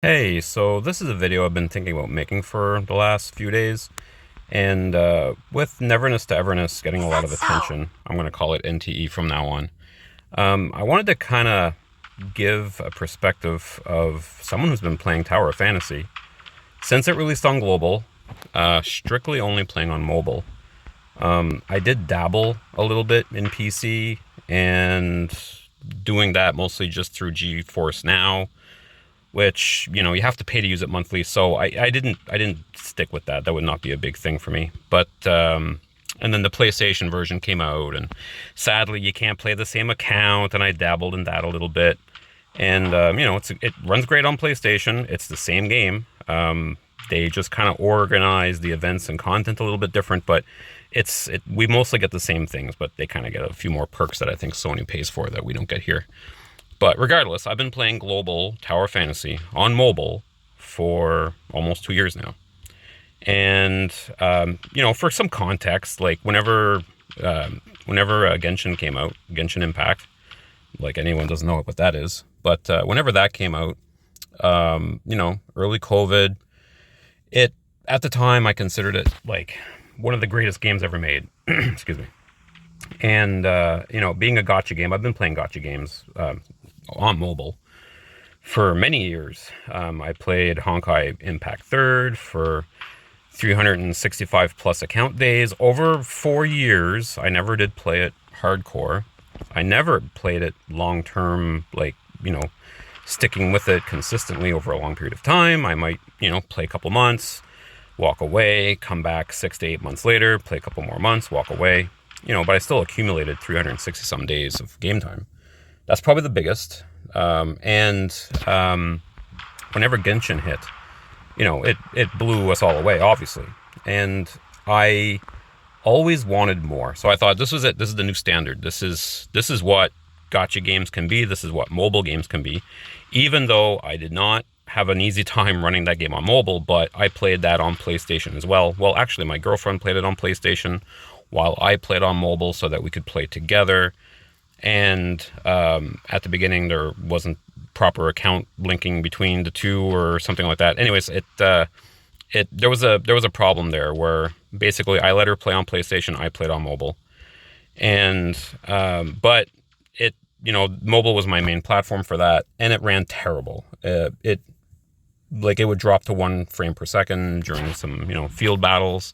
Hey, so this is a video I've been thinking about making for the last few days, and with Neverness to Everness getting a Is lot that of so? attention, I'm going to call it NTE from now on. I wanted to kind of give a perspective of someone who's been playing Tower of Fantasy since it released on global, strictly only playing on mobile. I did dabble a little bit in PC and doing that mostly just through GeForce Now, which you have to pay to use it monthly. So I didn't stick with that. That would not be a big thing for me. But and then the PlayStation version came out, and sadly you can't play the same account. And I dabbled in that a little bit, and it runs great on PlayStation. It's the same game. They just kind of organize the events and content a little bit different, but we mostly get the same things, but they kind of get a few more perks that I think Sony pays for that we don't get here. But regardless, I've been playing global Tower Fantasy on mobile for almost 2 years now. And for some context, like whenever Genshin came out, Genshin Impact, like anyone doesn't know what that is, but whenever that came out, early COVID, it at the time I considered it like one of the greatest games ever made. Excuse me. And being a gotcha game, I've been playing gotcha games on mobile for many years. I played Honkai Impact Third for 365 plus account days over 4 years. I never did play it hardcore. I never played it long term, like, sticking with it consistently over a long period of time. I might, play a couple months, walk away, come back 6 to 8 months later, play a couple more months, walk away. But I still accumulated 360 some days of game time. That's probably the biggest. And whenever Genshin hit, it blew us all away, obviously. And I always wanted more. So I thought this was it. This is the new standard. This is what gotcha games can be. This is what mobile games can be. Even though I did not have an easy time running that game on mobile, but I played that on PlayStation as well. Well, actually, my girlfriend played it on PlayStation while I played on mobile so that we could play together. And at the beginning, there wasn't proper account linking between the two or something like that. Anyways, there was a problem there where basically I let her play on PlayStation, I played on mobile, and but mobile was my main platform for that, and it ran terrible. It would drop to 1 frame per second during some field battles.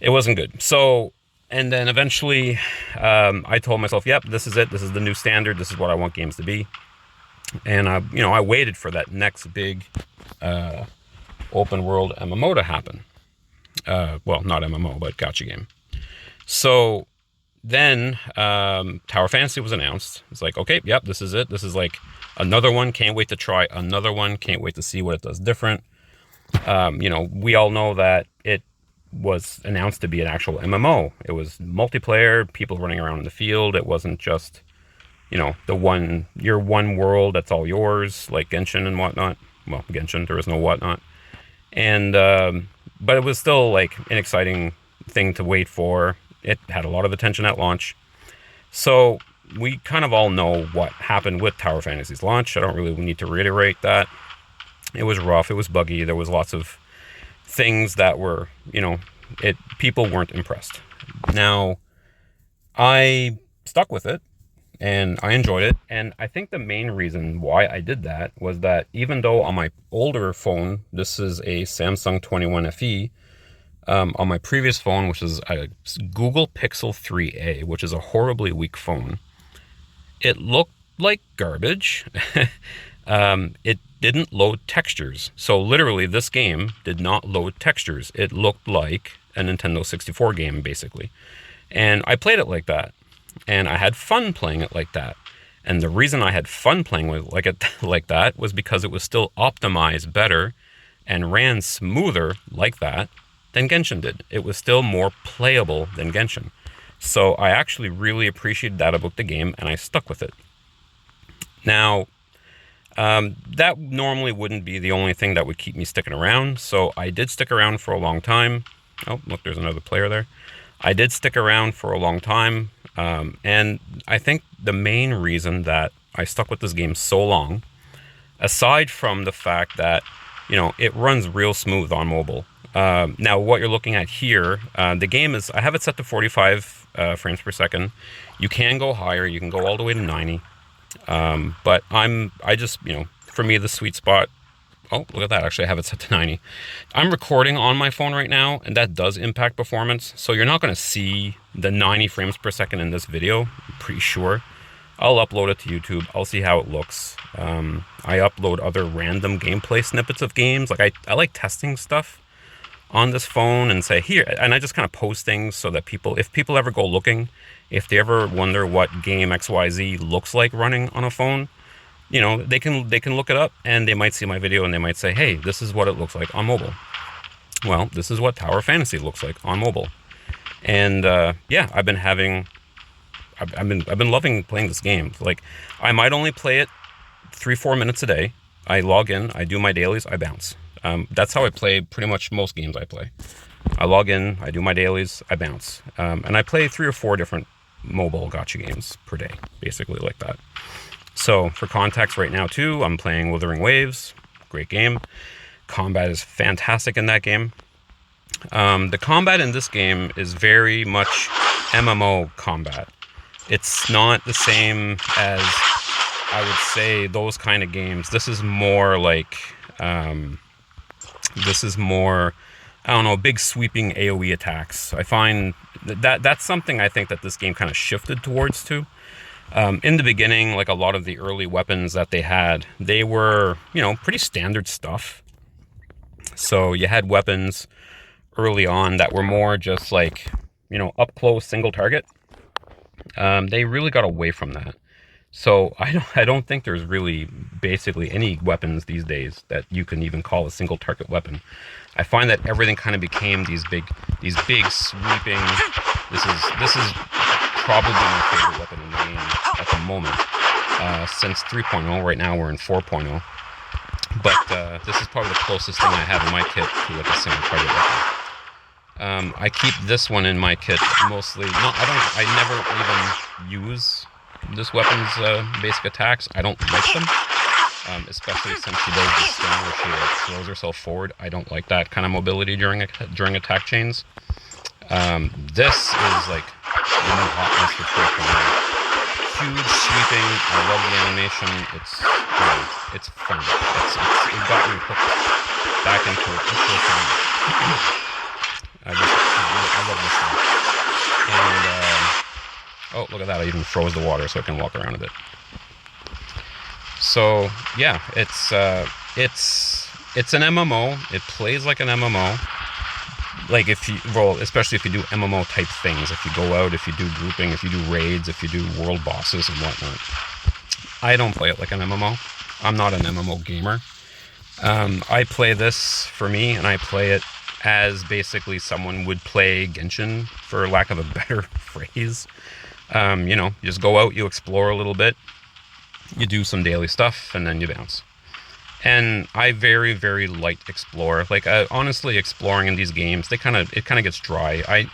It wasn't good. So, and then eventually, I told myself, "Yep, this is it. This is the new standard. This is what I want games to be." And I waited for that next big open world MMO to happen. Well, not MMO, but gotcha game. So then Tower Fantasy was announced. It's like, okay, yep, this is it. This is like another one. Can't wait to try another one. Can't wait to see what it does different. We all know that it was announced to be an actual MMO. It was multiplayer, people running around in the field. It wasn't just, your one world, that's all yours, like Genshin and whatnot. Well, Genshin, there was no whatnot. And, but it was still like an exciting thing to wait for. It had a lot of attention at launch. So we kind of all know what happened with Tower Fantasy's launch. I don't really need to reiterate that. It was rough. It was buggy. There was lots of things that were, people weren't impressed. Now, I stuck with it and I enjoyed it. And I think the main reason why I did that was that even though on my older phone, this is a Samsung 21 FE, on my previous phone, which is a Google Pixel 3a, which is a horribly weak phone, it looked like garbage. It didn't load textures. So literally, this game did not load textures. It looked like a Nintendo 64 game, basically. And I played it like that. And I had fun playing it like that. And the reason I had fun playing with it like that was because it was still optimized better and ran smoother like that than Genshin did. It was still more playable than Genshin. So I actually really appreciated that about the game, and I stuck with it. Now, that normally wouldn't be the only thing that would keep me sticking around, so I did stick around for a long time. Oh, look, there's another player there. I did stick around for a long time, and I think the main reason that I stuck with this game so long aside from the fact that, it runs real smooth on mobile. Now, what you're looking at here, the game is, I have it set to 45 frames per second. You can go higher. You can go all the way to 90. But I just, for me, the sweet spot, oh, look at that. Actually, I have it set to 90. I'm recording on my phone right now, and that does impact performance. So you're not going to see the 90 frames per second in this video, I'm pretty sure. I'll upload it to YouTube. I'll see how it looks. I upload other random gameplay snippets of games. Like I like testing stuff on this phone and say here, and I just kind of post things so that if people ever go looking, if they ever wonder what game XYZ looks like running on a phone, they can look it up and they might see my video and they might say, hey, this is what it looks like on mobile. Well, this is what Tower Fantasy looks like on mobile. And yeah, I've been loving playing this game. Like, I might only play it 3-4 minutes a day. I log in, I do my dailies, I bounce. That's how I play pretty much most games I play. I log in, I do my dailies, I bounce. And I play 3 or 4 different mobile gacha games per day, basically like that. So for context right now too, I'm playing Withering Waves, great game. Combat is fantastic in that game. The combat in this game is very much MMO combat. It's not the same as, I would say, those kind of games. This is more like, I don't know, big sweeping AoE attacks. I find that's something I think that this game kind of shifted towards too. In the beginning, like a lot of the early weapons that they had, they were, pretty standard stuff. So you had weapons early on that were more just like, up close, single target. They really got away from that. So I don't think there's really basically any weapons these days that you can even call a single target weapon. I find that everything kind of became these big sweeping. This is probably my favorite weapon in the game at the moment. Since 3.0, right now we're in 4.0. But this is probably the closest thing I have in my kit to like a single target weapon. I keep this one in my kit mostly. I never even use this weapon's basic attacks. I don't like them, especially since she does this thing where she throws herself forward. I don't like that kind of mobility during attack chains. This is like the new hotness for 4.0. Huge sweeping. I love the animation. It's fun. It got me hooked back into it. I love this thing. And oh, look at that! I even froze the water so I can walk around a bit. So yeah, it's an MMO. It plays like an MMO. Like especially if you do MMO type things, if you go out, if you do grouping, if you do raids, if you do world bosses and whatnot. I don't play it like an MMO. I'm not an MMO gamer. I play this for me, and I play it as basically someone would play Genshin, for lack of a better phrase. You just go out, you explore a little bit, you do some daily stuff, and then you bounce. And I very, very light explore. Like, honestly, exploring in these games, it kind of gets dry.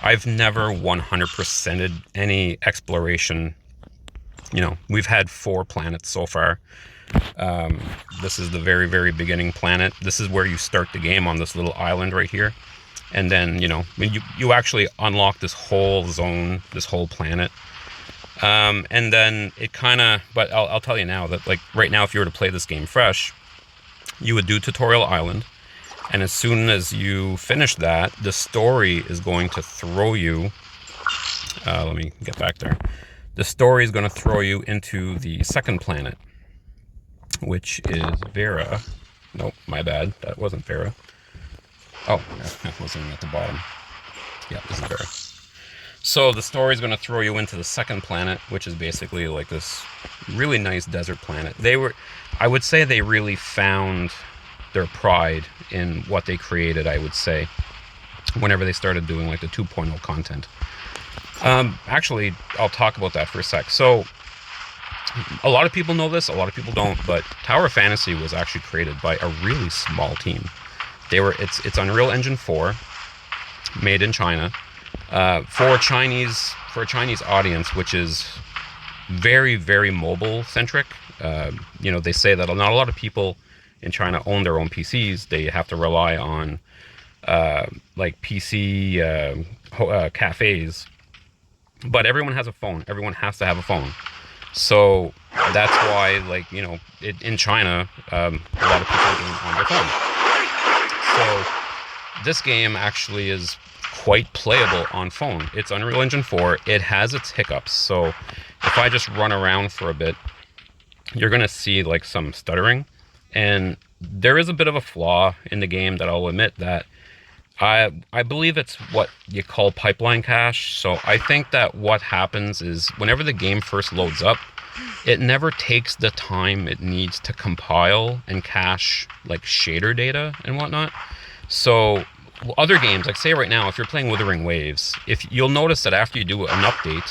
I've never 100%ed any exploration. We've had 4 planets so far. This is the very, very beginning planet. This is where you start the game, on this little island right here. And then, you actually unlock this whole zone, this whole planet. And then it but I'll tell you now that, like, right now, if you were to play this game fresh, you would do Tutorial Island. And as soon as you finish that, the story is going to throw you, let me get back there. The story is going to throw you into the second planet, which is Vera. Nope, my bad. That wasn't Vera. Oh, that wasn't at the bottom. Yeah, this is Vera. So the story is going to throw you into the second planet, which is basically like this really nice desert planet. I would say they really found their pride in what they created, I would say, whenever they started doing like the 2.0 content. Actually, I'll talk about that for a sec. So a lot of people know this, a lot of people don't, but Tower Fantasy was actually created by a really small team. It's Unreal Engine 4, made in China. For a Chinese audience, which is very, very mobile centric. They say that not a lot of people in China own their own PCs. They have to rely on like PC cafes. But everyone has a phone. Everyone has to have a phone. So that's why, like, in China, a lot of people game on their phone. So this game actually is quite playable on phone. It's Unreal Engine 4. It has its hiccups. So if I just run around for a bit, you're going to see like some stuttering. And there is a bit of a flaw in the game that I'll admit that I believe it's what you call pipeline cache. So I think that what happens is whenever the game first loads up, it never takes the time it needs to compile and cache like shader data and whatnot. So other games, like say right now, if you're playing Wuthering Waves, if you'll notice that after you do an update,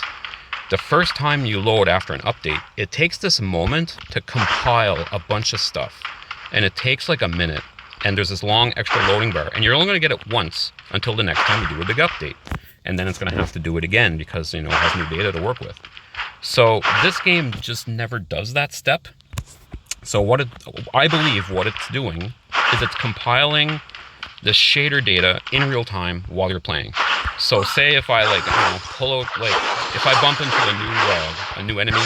the first time you load after an update, it takes this moment to compile a bunch of stuff. And it takes like a minute. And there's this long extra loading bar. And you're only going to get it once until the next time you do a big update. And then it's going to have to do it again because, it has new data to work with. So this game just never does that step. So I believe what it's doing is it's compiling the shader data in real time while you're playing. So say if I pull out, if I bump into a new enemy,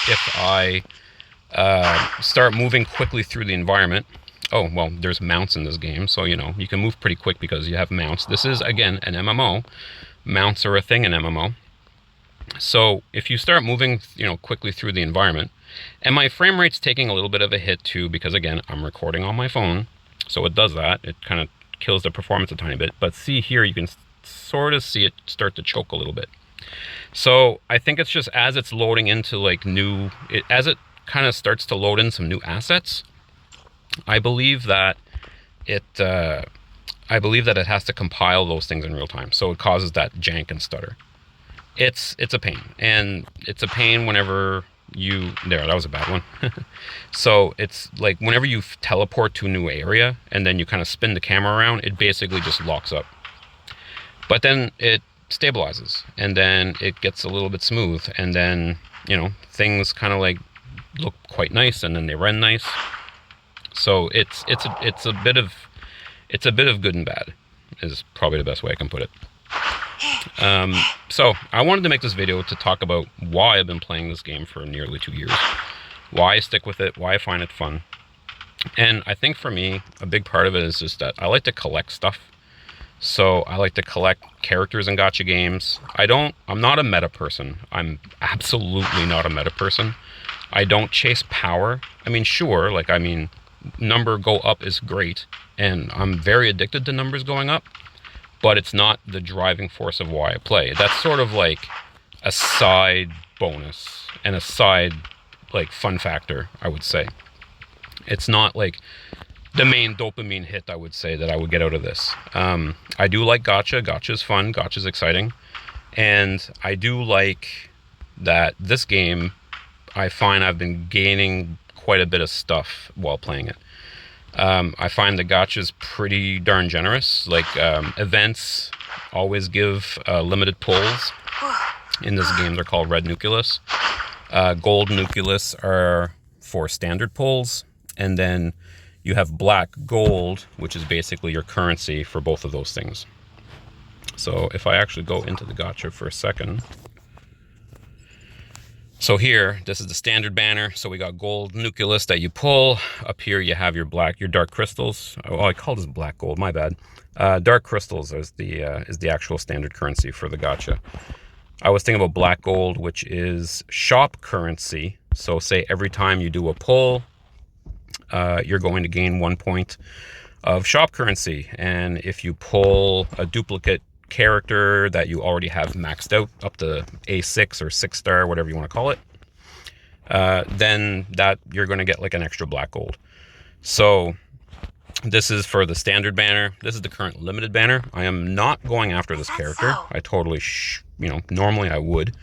if I start moving quickly through the environment. Oh, well, there's mounts in this game, so, you can move pretty quick because you have mounts. This is, again, an MMO. Mounts are a thing in MMO. So if you start moving, quickly through the environment, and my frame rate's taking a little bit of a hit too, because, again, I'm recording on my phone, so it does that. It kind of kills the performance a tiny bit. But see here, you can sort of see it start to choke a little bit. So I think it's just as it's loading into, as it kind of starts to load in some new assets, I believe that it has to compile those things in real time. So it causes that jank and stutter. It's a pain. And it's a pain whenever that was a bad one. So it's like whenever you teleport to a new area and then you kind of spin the camera around, it basically just locks up. But then it stabilizes and then it gets a little bit smooth. And then, things kind of look quite nice and then they run nice. So it's a bit of good and bad is probably the best way I can put it. So I wanted to make this video to talk about why I've been playing this game for nearly 2 years, why I stick with it, why I find it fun. And I think for me, a big part of it is just that I like to collect stuff. So I like to collect characters in gacha games. I'm not a meta person. I'm absolutely not a meta person. I don't chase power. Sure, number go up is great, and I'm very addicted to numbers going up, but it's not the driving force of why I play. That's sort of like a side bonus and a side fun factor, I would say. It's not like the main dopamine hit, I would say, that I would get out of this. I do like gacha. Gacha is fun. Gacha is exciting. And I do like that this game, I find I've been gaining quite a bit of stuff while playing it. I find the gachas pretty darn generous. Events always give limited pulls. In this game, they're called red nucleus. Gold nucleus are for standard pulls. And then you have black gold, which is basically your currency for both of those things. So if I actually go into the gacha for a second. So here, this is the standard banner. So we got gold nucleus that you pull. Up here you have your dark crystals. Oh, I call this black gold, my bad. Dark crystals is the actual standard currency for the gacha. I was thinking about black gold, which is shop currency. So say every time you do a pull, you're going to gain 1 point of shop currency. And if you pull a duplicate character that you already have maxed out up to A6 or 6 star, whatever you want to call it, then that you're going to get an extra black gold. So this is for the standard banner. This is the current limited banner. I am not going after this character. I totally, normally I would,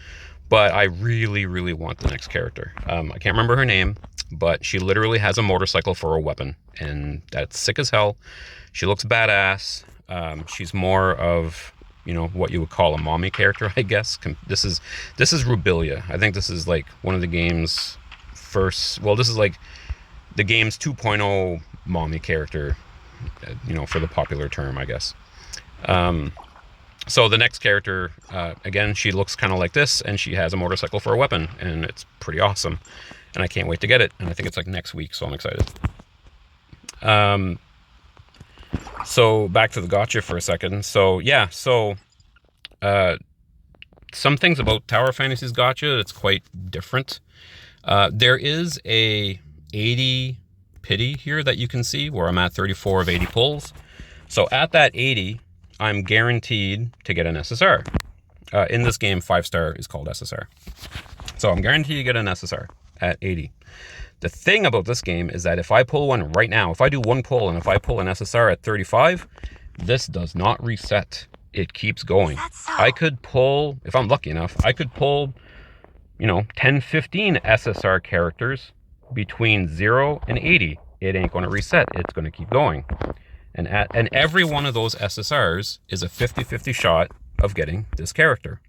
but I really, really want the next character. I can't remember her name, but she literally has a motorcycle for a weapon, and that's sick as hell. She looks badass. She's more of, what you would call a mommy character, I guess. This is Rubilia. I think this is one of the game's first, well, this is like the game's 2.0 mommy character, for the popular term, I guess. So the next character, again, she looks kind of like this, and she has a motorcycle for a weapon, and it's pretty awesome. And I can't wait to get it. And I think it's like next week, so I'm excited. So back to the gacha for a second. So yeah, some things about Tower Fantasy's gacha, it's quite different. There is a 80 pity here that you can see, where I'm at 34 of 80 pulls. So at that 80, I'm guaranteed to get an SSR. In this game, 5-star is called SSR. So I'm guaranteed to get an SSR at 80. The thing about this game is that if I pull one right now, if I do one pull and if I pull an SSR at 35, this does not reset. It keeps going. I could pull, if I'm lucky enough, I could pull, 10, 15 SSR characters between 0 and 80. It ain't going to reset. It's going to keep going. And every one of those SSRs is a 50-50 shot of getting this character.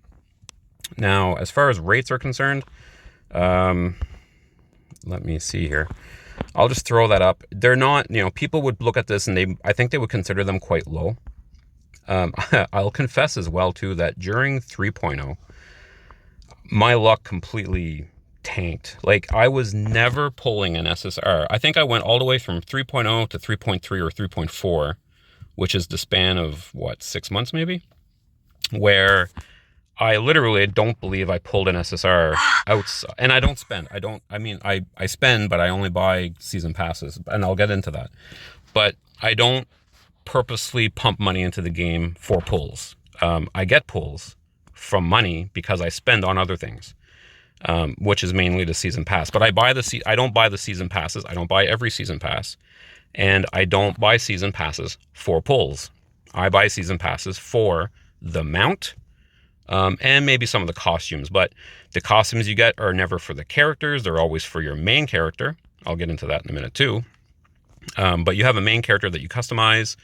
Now, as far as rates are concerned, let me see here. I'll just throw that up. They're not, people would look at this and I think they would consider them quite low. I'll confess as well, too, that during 3.0, my luck completely tanked. Like, I was never pulling an SSR. I think I went all the way from 3.0 to 3.3 or 3.4, which is the span of, 6 months maybe? Where I literally don't believe I pulled an SSR outside. And I don't spend. I spend, but I only buy season passes. And I'll get into that. But I don't purposely pump money into the game for pulls. I get pulls from money because I spend on other things, which is mainly the season pass. But I don't buy the season passes. I don't buy every season pass. And I don't buy season passes for pulls. I buy season passes for the mount, and maybe some of the costumes. But the costumes you get are never for the characters. They're always for your main character. I'll get into that in a minute too. But you have a main character that you customize,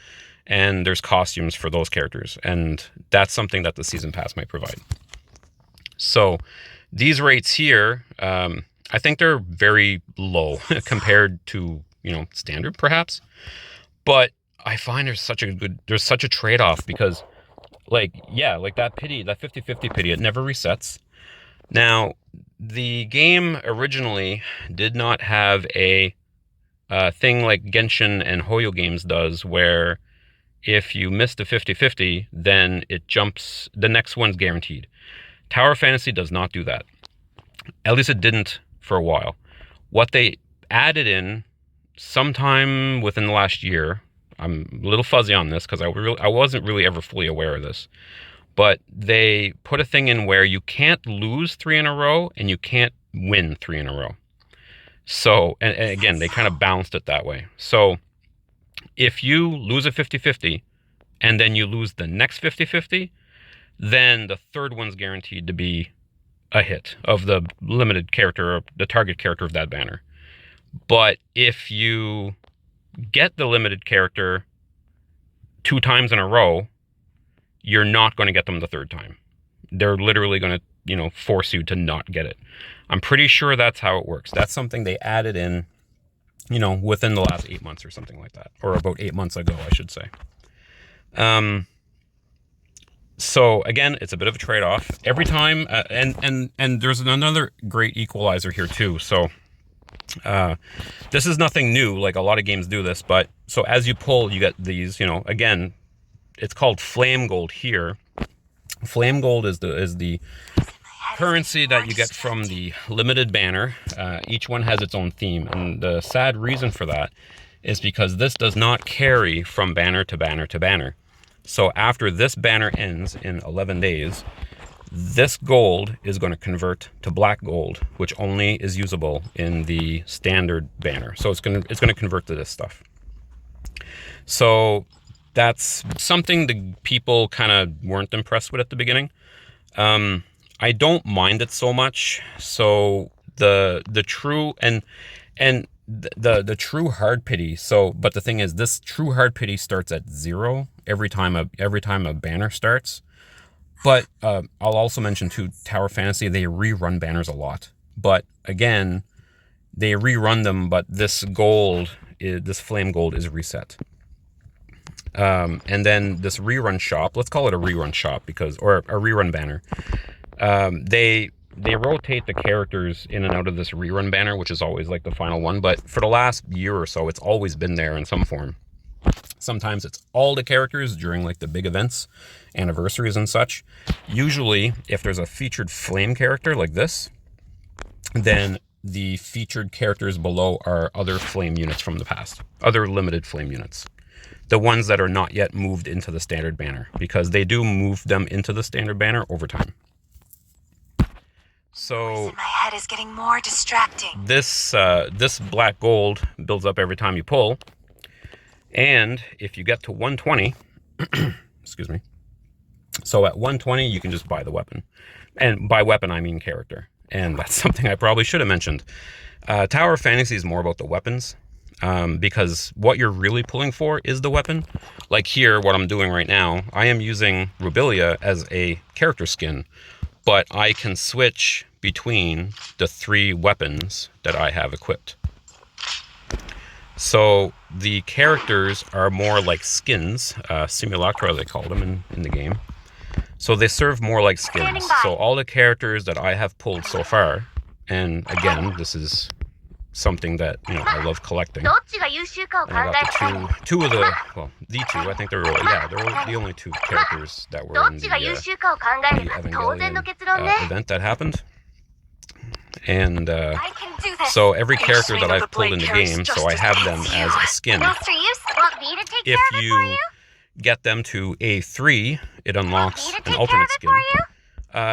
and there's costumes for those characters. And that's something that the season pass might provide. So these rates here, I think they're very low compared to, standard perhaps. But I find there's such a trade-off because like that 50-50 pity, it never resets. Now, the game originally did not have a thing like Genshin and Hoyo games does, where if you miss the 50-50, then it jumps, the next one's guaranteed. Tower Fantasy does not do that. At least it didn't for a while. What they added in sometime within the last year, I'm a little fuzzy on this because I wasn't really ever fully aware of this, but they put a thing in where you can't lose 3 in a row and you can't win 3 in a row. So, and again, they kind of balanced it that way. So if you lose a 50-50 and then you lose the next 50-50, then the third one's guaranteed to be a hit of the limited character, the target character of that banner. But if you get the limited character 2 times in a row, you're not going to get them the third time. They're literally going to, force you to not get it. I'm pretty sure that's how it works. That's something they added in, within the last 8 months or something like that, or about 8 months ago, I should say. So again, it's a bit of a trade-off every time, and there's another great equalizer here too. So this is nothing new, like a lot of games do this, but so as you pull, you get these, again, it's called flame gold here. Flame gold is the currency that you get from the limited banner. Each one has its own theme, and the sad reason for that is because this does not carry from banner to banner to banner. So after this banner ends in 11 days, this gold is going to convert to black gold, which only is usable in the standard banner. So it's going to convert to this stuff. So that's something the people kind of weren't impressed with at the beginning. I don't mind it so much. So the true the true hard pity. So, but the thing is, this true hard pity starts at 0 every time a banner starts. But I'll also mention too, Tower Fantasy, they rerun banners a lot. But again, they rerun them, but this flame gold is reset. And then this rerun shop, let's call it a rerun shop or a rerun banner. They rotate the characters in and out of this rerun banner, which is always like the final one. But for the last year or so, it's always been there in some form. Sometimes it's all the characters during like the big events, anniversaries and such. Usually, if there's a featured flame character like this, then the featured characters below are other flame units from the past, other limited flame units. The ones that are not yet moved into the standard banner, because they do move them into the standard banner over time. So my head is getting more distracting. This black gold builds up every time you pull, and if you get to 120, excuse me. So at 120, you can just buy the weapon, and by weapon I mean character. And that's something I probably should have mentioned. Tower of Fantasy is more about the weapons, because what you're really pulling for is the weapon. Like here, what I'm doing right now, I am using Rubilia as a character skin, but I can switch between the 3 weapons that I have equipped. So the characters are more like skins, simulacra they call them in the game. So they serve more like skins. So all the characters that I have pulled so far, and again, this is something that, I love collecting. And I got the two of the I think they're the only 2 characters that were in the Evangelion event that happened. And so every character that I've pulled in the game, so I have them as a skin. If you get them to A3, it unlocks an alternate skin.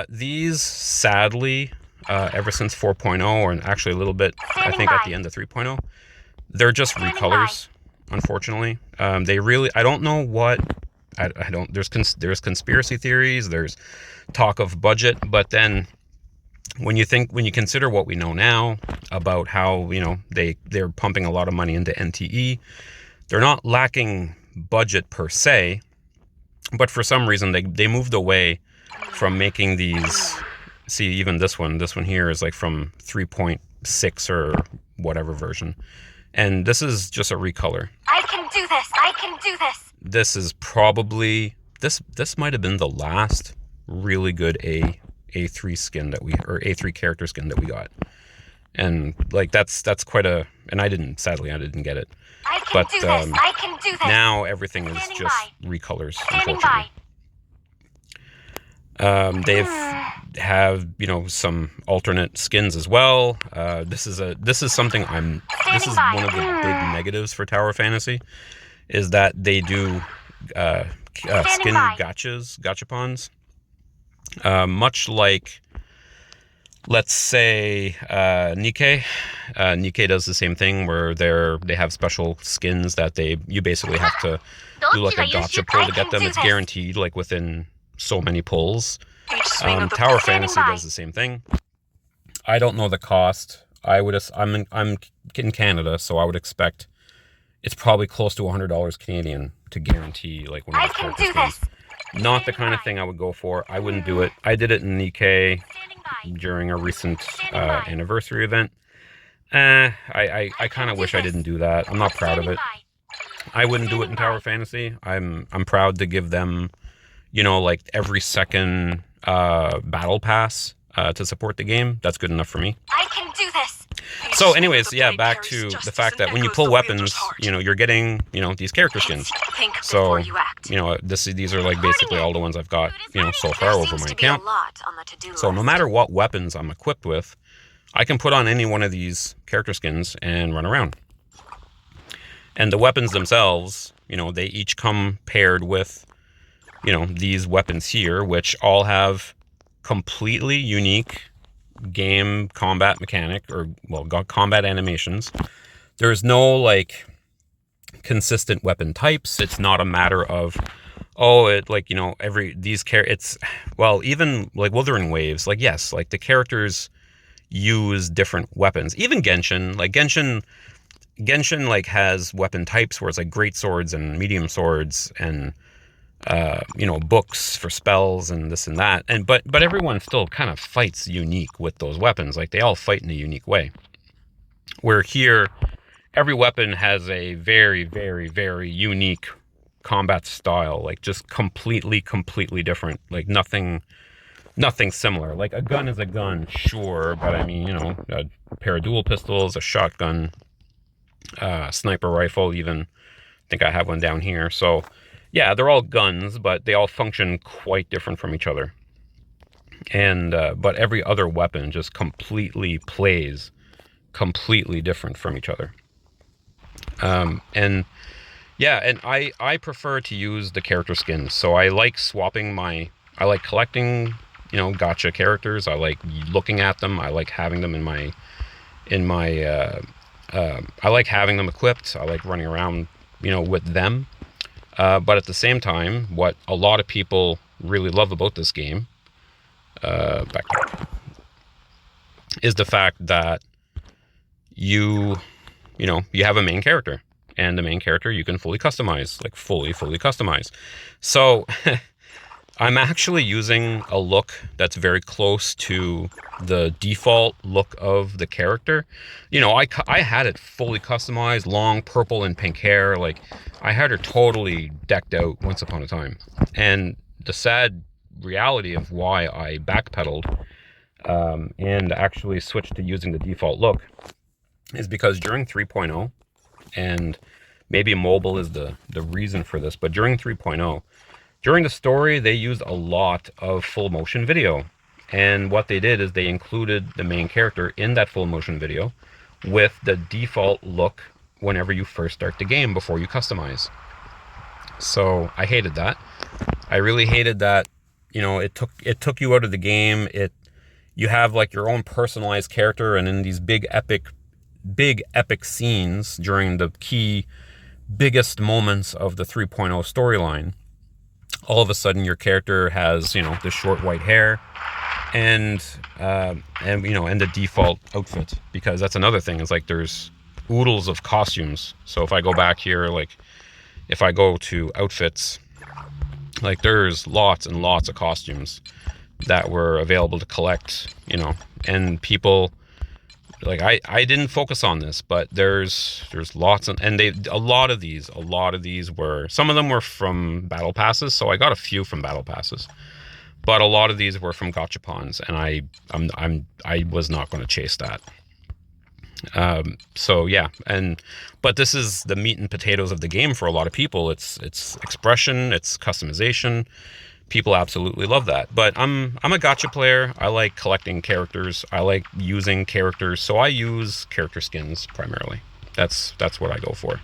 These, sadly, ever since 4.0, or actually a little bit, I think at the end of 3.0, they're just recolors, unfortunately. I don't know what, there's conspiracy theories, there's talk of budget, but then when you consider what we know now about how, they're pumping a lot of money into NTE, they're not lacking budget per se, but for some reason they moved away from making these. See, even this one here is like from 3.6 or whatever version, and this is just a recolor. I can do this. This is probably this might have been the last really good A3 skin or A3 character skin that we got, and like that's quite a. And I didn't get it. I can do this. Now everything is just recolors, unfortunately. They've have some alternate skins as well. This is one of the big negatives for Tower Fantasy, is that they do skin gachapons, much like, let's say, Nikkei. Nikkei does the same thing, where they have special skins that you basically have to do like a gacha pull to get them. It's guaranteed, like within so many pulls. Tower Fantasy does the same thing. I don't know the cost. I'm in Canada, so I would expect it's probably close to $100 Canadian to guarantee like one of those character skins. Not the kind of thing I would go for. I wouldn't do it. I did it in Nikkei during a recent anniversary event. I kind of wish I didn't do that. I'm not proud of it. I wouldn't do it in Tower Fantasy. I'm proud to give them, like every second battle pass to support the game. That's good enough for me. I can do this. So anyways, yeah, back to the fact that when you pull weapons, you're getting, these character skins. So, these are like basically all the ones I've got, so far over my account. So no matter what weapons I'm equipped with, I can put on any one of these character skins and run around. And the weapons themselves, they each come paired with, these weapons here, which all have completely unique game combat mechanic, combat animations. There's no like consistent weapon types. It's not a matter of it's even like Wuthering Waves, like yes, like the characters use different weapons. Even Genshin like has weapon types where it's like great swords and medium swords and books for spells and this and that. But everyone still kind of fights unique with those weapons. Like they all fight in a unique way. Where here, every weapon has a very, very, very unique combat style, like just completely different. Like nothing similar. Like a gun is a gun, sure, but I mean, a pair of dual pistols, a shotgun, sniper rifle, even. I think I have one down here. So, yeah, they're all guns, but they all function quite different from each other. And but every other weapon just completely plays completely different from each other. And yeah, and I prefer to use the character skins. So I like I like collecting, gotcha characters. I like looking at them. I like having them I like having them equipped. I like running around, with them. But at the same time, what a lot of people really love about this game, back is the fact that you have a main character, and the main character you can fully customize, like fully customize. So I'm actually using a look that's very close to the default look of the character. I had it fully customized, long purple and pink hair. Like, I had her totally decked out once upon a time. And the sad reality of why I backpedaled, and actually switched to using the default look, is because during 3.0, and maybe mobile is the reason for this, but during 3.0, during the story, they used a lot of full motion video. And what they did is they included the main character in that full motion video with the default look whenever you first start the game before you customize. So I hated that. I really hated that. It took you out of the game. You have like your own personalized character, and in these big epic scenes during the key biggest moments of the 3.0 storyline, all of a sudden your character has, the short white hair and the default outfit, because that's another thing, is like there's oodles of costumes. So if I go back here, like if I go to outfits, like there's lots and lots of costumes that were available to collect, and people, like I didn't focus on this, but there's lots and a lot of these were, some of them were from battle passes, so I got a few from battle passes, but a lot of these were from gachapons, and I was not going to chase that. So yeah, but this is the meat and potatoes of the game for a lot of people. It's expression, it's customization. People absolutely love that. But I'm a gacha player. I like collecting characters. I like using characters. So I use character skins primarily. That's what I go for.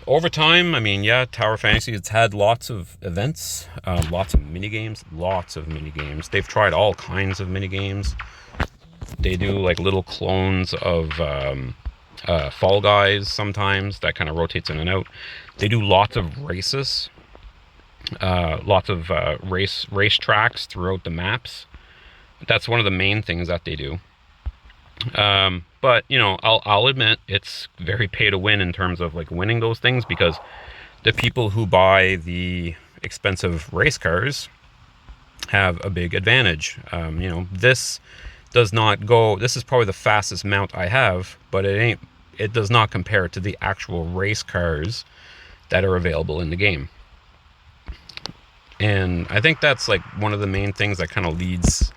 Over time, I mean, yeah, Tower Fantasy, it's had lots of events, lots of minigames. They've tried all kinds of minigames. They do like little clones of Fall Guys sometimes, that kind of rotates in and out. They do lots of races. Lots of race tracks throughout the maps. That's one of the main things that they do. But I'll admit it's very pay to win in terms of like winning those things, because the people who buy the expensive race cars have a big advantage. This does not go. This is probably the fastest mount I have, but it does not compare to the actual race cars that are available in the game. And I think that's like one of the main things that kind of leads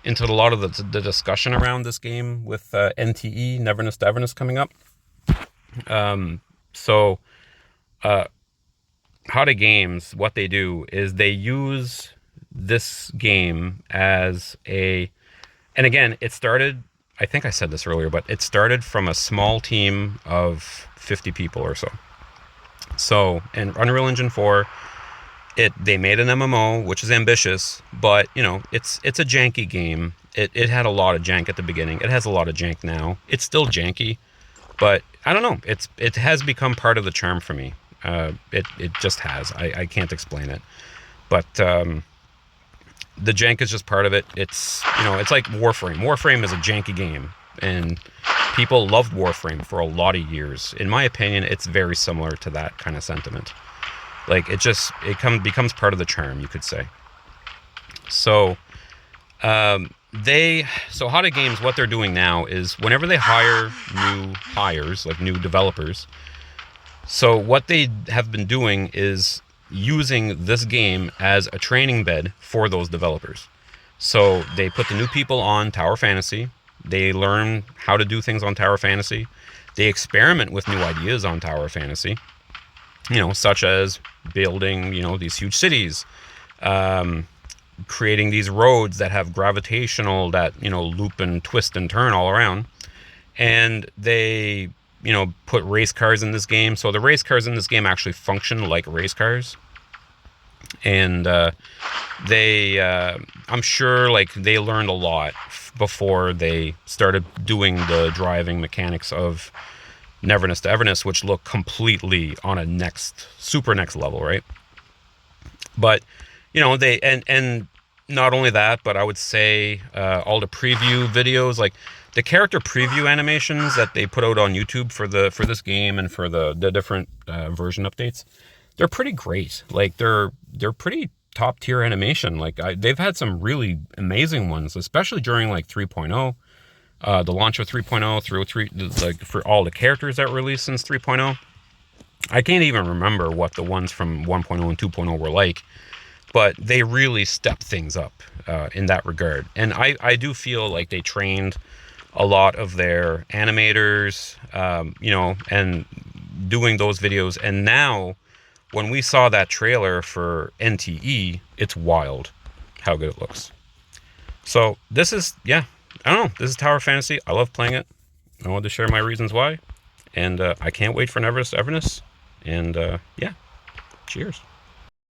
into a lot of the discussion around this game with NTE, Neverness to Everness, coming up. So How to Games, what they do is they use this game as and again, it started, I think I said this earlier, but it started from a small team of 50 people or so. So in Unreal Engine 4, they made an MMO, which is ambitious, but it's a janky game. It had a lot of jank at the beginning. It has a lot of jank now. It's still janky, but I don't know. It has become part of the charm for me. It just has. I can't explain it, but the jank is just part of it. It's it's like Warframe. Warframe is a janky game, and people loved Warframe for a lot of years. In my opinion, it's very similar to that kind of sentiment. Like it becomes part of the charm, you could say. So So Hada Games, what they're doing now is whenever they hire new hires, like new developers, so what they have been doing is using this game as a training bed for those developers. So they put the new people on Tower Fantasy. They learn how to do things on Tower Fantasy. They experiment with new ideas on Tower Fantasy, such as building, these huge cities, creating these roads that have gravitational, that, loop and twist and turn all around. And they, put race cars in this game. So the race cars in this game actually function like race cars. And I'm sure, like, they learned a lot before they started doing the driving mechanics of Neverness to Everness, which look completely on a super next level, right? But, they, and not only that, but I would say all the preview videos, like the character preview animations that they put out on YouTube for this game and for the different version updates, they're pretty great. Like they're pretty top tier animation. Like they've had some really amazing ones, especially during like 3.0, the launch of 3.0 through 3, like for all the characters that were released since 3.0. I can't even remember what the ones from 1.0 and 2.0 were like, but they really stepped things up in that regard. And I do feel like they trained a lot of their animators, and doing those videos. And now, when we saw that trailer for NTE, it's wild how good it looks. So this is, I don't know. This is Tower Fantasy. I love playing it. I wanted to share my reasons why. And I can't wait for Neverness to Everness. And cheers.